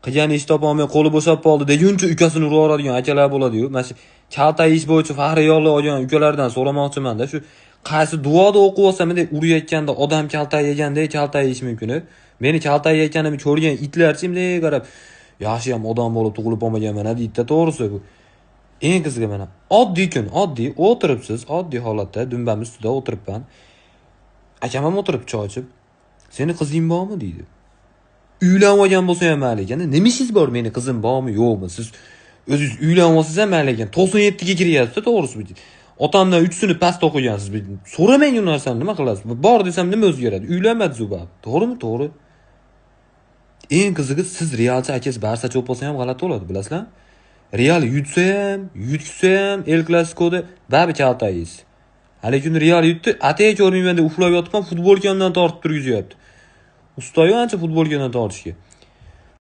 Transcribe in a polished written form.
qilgan ish topolmay qo'li bo'shab qoldi deguncha ukasini uraveradigan akalar bo'ladi-yu. Mana shu kalta ish bo'yicha faxriy yo'llar olgan ukalardan so'ramoqchiman-da, shu qaysi duoda o'qib olsam edi urayotganda odam kalta yeganda kalta yeyish mumkin. Meni kalta yeyotganimni ko'rgan itlarchi bunday qarab, yaxshi ham odam bo'lib tug'ilib olmaganman deydi-da, to'g'risi bu. Eng qizig'i mana oddiy kun, oddiy o'tiribsiz, oddiy holatda dumbam ustida o'tiribman. Akam ham o'tirib choy ichib, "Seni qizing bormi?" deydi. Uylanib olgan bo'lsa ham mayli ekan. Nima ishingiz bor, meni qizim bormi, yo'qmi? Siz o'zingiz uylanib olsangiz ham mayli ekan. 97 ga kiryapsiz, to'g'risi bu. Otamdan 3 sinf past o'qigansiz. So'ramang u narsani, nima qilasiz? Bor desam nima o'zgaradi? Uylanmadingiz u bab. To'g'rimi? To'g'ri. Eng qizig'i siz Realchi akangiz Barsa cho'p bo'lsa ham g'alati bo'ladi, bilasizlar? Real yutsa ham, yutsa ham El Clasico'da babi kaltaysiz. Lekin Real yutdi, atay ko'rmayman deb uxlab yotibman, futbolkamdan tortib turgizyapti. Ustoyi ancha futbolkadan tortishga.